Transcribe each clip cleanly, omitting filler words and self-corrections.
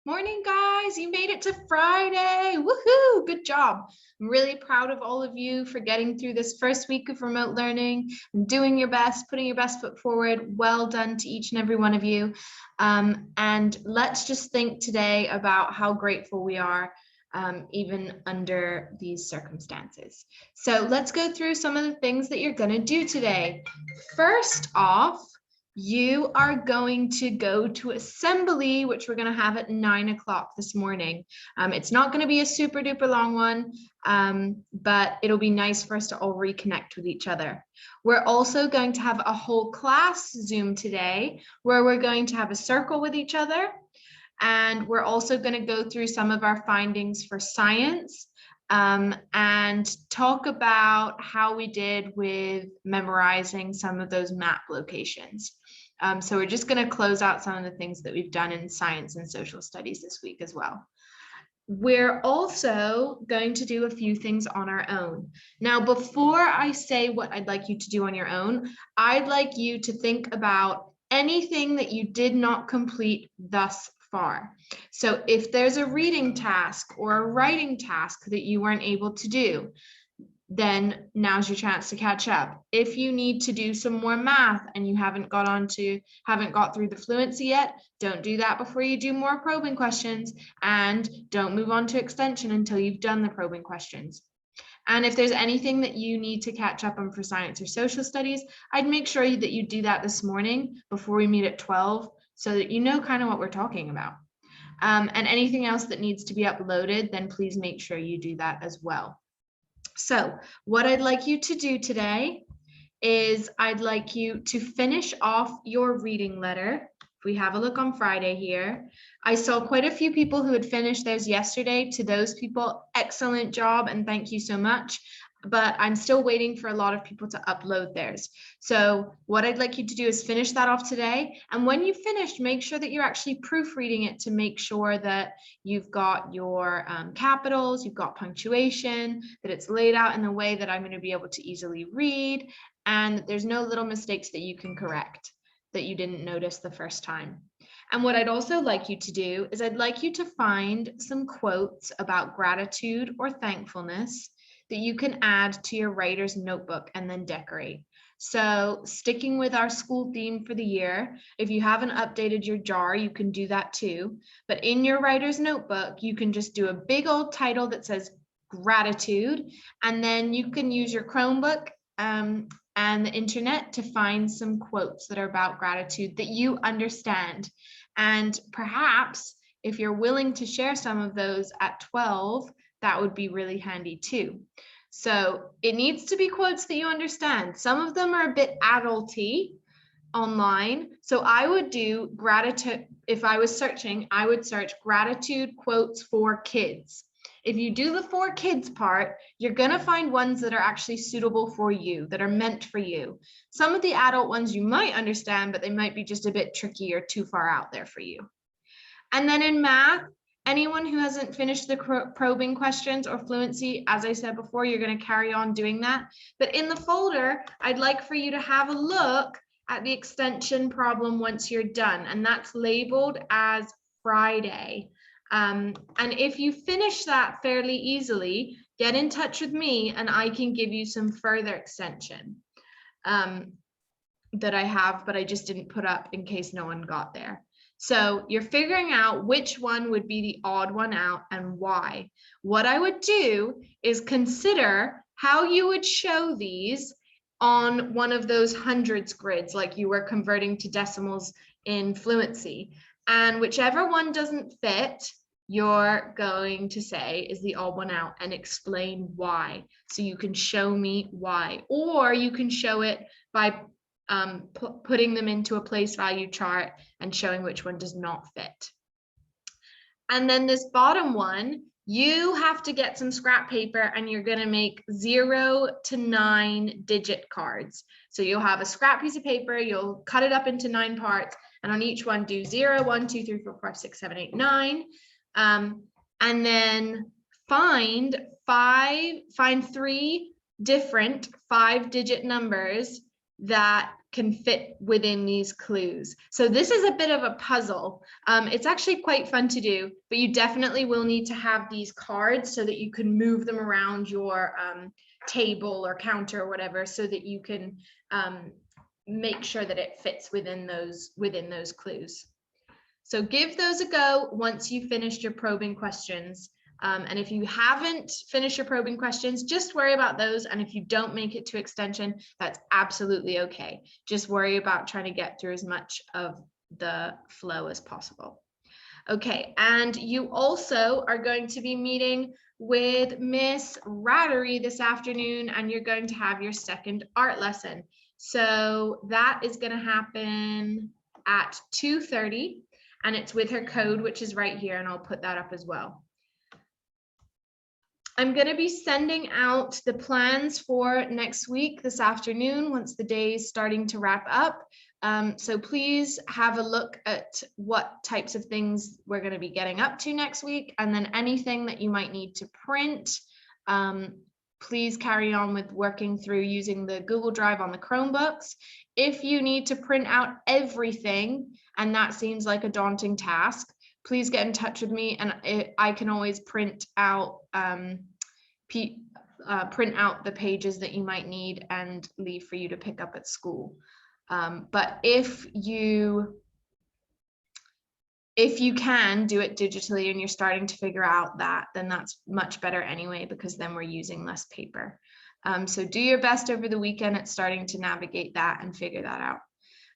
Morning, guys. You made it to Friday. Woohoo! Good job. I'm really proud of all of you for getting through this first week of remote learning and doing your best, putting your best foot forward. Well done to each and every one of you. And let's just think today about how grateful we are even under these circumstances. So let's go through some of the things that you're going to do today. First off, you are going to go to assembly, which we're going to have at 9 o'clock this morning. It's not going to be a super duper long one, but it'll be nice for us to all reconnect with each other. We're also going to have a whole class Zoom today where we're going to have a circle with each other. And we're also going to go through some of our findings for science and talk about how we did with memorizing some of those map locations. So we're just going to close out some of the things that we've done in science and social studies this week as well. We're also going to do a few things on our own. Now, before I say what I'd like you to do on your own, I'd like you to think about anything that you did not complete thus far. So if there's a reading task or a writing task that you weren't able to do, then now's your chance to catch up. If you need to do some more math and you haven't got through the fluency yet, don't do that before you do more probing questions, and don't move on to extension until you've done the probing questions. And if there's anything that you need to catch up on for science or social studies, I'd make sure that you do that this morning before we meet at 12 so that you know kind of what we're talking about. And anything else that needs to be uploaded, then please make sure you do that as well. So what I'd like you to do today is I'd like you to finish off your reading letter. If we have a look on Friday here, I saw quite a few people who had finished theirs yesterday. To those people, excellent job and thank you so much. But I'm still waiting for a lot of people to upload theirs. So what I'd like you to do is finish that off today. And when you've finished, make sure that you're actually proofreading it to make sure that you've got your capitals, you've got punctuation, that it's laid out in a way that I'm going to be able to easily read, and there's no little mistakes that you can correct that you didn't notice the first time. And what I'd also like you to do is I'd like you to find some quotes about gratitude or thankfulness that you can add to your writer's notebook and then decorate. So sticking with our school theme for the year, if you haven't updated your jar, you can do that too. But in your writer's notebook, you can just do a big old title that says gratitude, and then you can use your Chromebook and the internet to find some quotes that are about gratitude that you understand. And perhaps if you're willing to share some of those at 12, that would be really handy too. So it needs to be quotes that you understand. Some of them are a bit adulty online. So I would do gratitude. If I was searching, I would search gratitude quotes for kids. If you do the for kids part, you're going to find ones that are actually suitable for you, that are meant for you. Some of the adult ones you might understand, but they might be just a bit tricky or too far out there for you. And then in math, anyone who hasn't finished the probing questions or fluency, as I said before, you're going to carry on doing that. But in the folder, I'd like for you to have a look at the extension problem once you're done, and that's labeled as Friday. And if you finish that fairly easily, get in touch with me and I can give you some further extension that I have, but I just didn't put up in case no one got there. So you're figuring out which one would be the odd one out and why. What I would do is consider how you would show these on one of those hundreds grids, like you were converting to decimals in fluency. And whichever one doesn't fit, you're going to say is the odd one out and explain why. So you can show me why, or you can show it by putting them into a place value chart and showing which one does not fit. And then this bottom one, you have to get some scrap paper and you're going to make 0 to 9 digit cards. So you'll have a scrap piece of paper, you'll cut it up into 9 parts, and on each one do 0, 1, 2, 3, 4, 5, 6, 7, 8, 9. And then find 3 different 5-digit numbers that can fit within these clues. So this is a bit of a puzzle. It's actually quite fun to do, but you definitely will need to have these cards so that you can move them around your table or counter or whatever, so that you can make sure that it fits within those clues. So give those a go once you've finished your probing questions. And if you haven't finished your probing questions, just worry about those. And if you don't make it to extension, that's absolutely okay. Just worry about trying to get through as much of the flow as possible. Okay, and you also are going to be meeting with Miss Rattery this afternoon, and you're going to have your second art lesson. So that is going to happen at 2:30, and it's with her code, which is right here, and I'll put that up as well. I'm going to be sending out the plans for next week this afternoon once the day is starting to wrap up. So please have a look at what types of things we're going to be getting up to next week, and then anything that you might need to print. Please carry on with working through using the Google Drive on the Chromebooks. If you need to print out everything and that seems like a daunting task, please get in touch with me, and I can always print out the pages that you might need and leave for you to pick up at school. But if you can do it digitally and you're starting to figure out that, then that's much better anyway, because then we're using less paper. So do your best over the weekend at starting to navigate that and figure that out.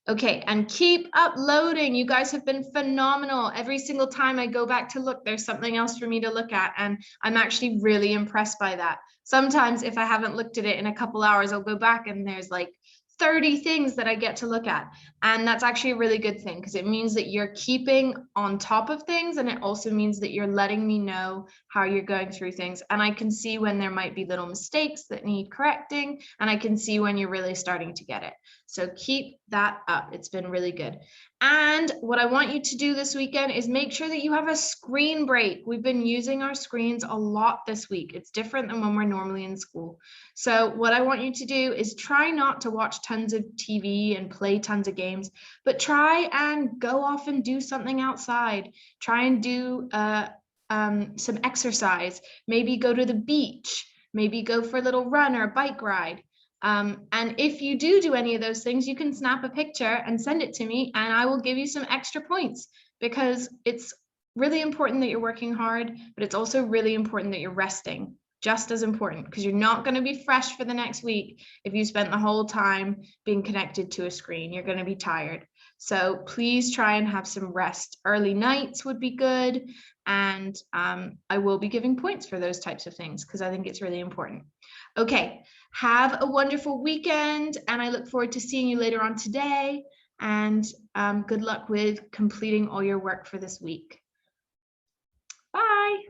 Okay, and keep uploading. You guys have been phenomenal. Every single time I go back to look, there's something else for me to look at, and I'm actually really impressed by that. Sometimes if I haven't looked at it in a couple hours, I'll go back and there's like 30 things that I get to look at. And that's actually a really good thing, because it means that you're keeping on top of things, and it also means that you're letting me know how you're going through things. And I can see when there might be little mistakes that need correcting, and I can see when you're really starting to get it. So keep that up. It's been really good. And what I want you to do this weekend is make sure that you have a screen break. We've been using our screens a lot this week. It's different than when we're normally in school. So what I want you to do is try not to watch tons of TV and play tons of games, but try and go off and do something outside. Try and do some exercise. Maybe go to the beach. Maybe go for a little run or a bike ride. And if you do any of those things, you can snap a picture and send it to me, and I will give you some extra points, because it's really important that you're working hard, but it's also really important that you're resting, just as important, because you're not going to be fresh for the next week if you spent the whole time being connected to a screen. You're going to be tired. So please try and have some rest. Early nights would be good. And I will be giving points for those types of things, because I think it's really important. Okay, have a wonderful weekend, and I look forward to seeing you later on today. And good luck with completing all your work for this week. Bye.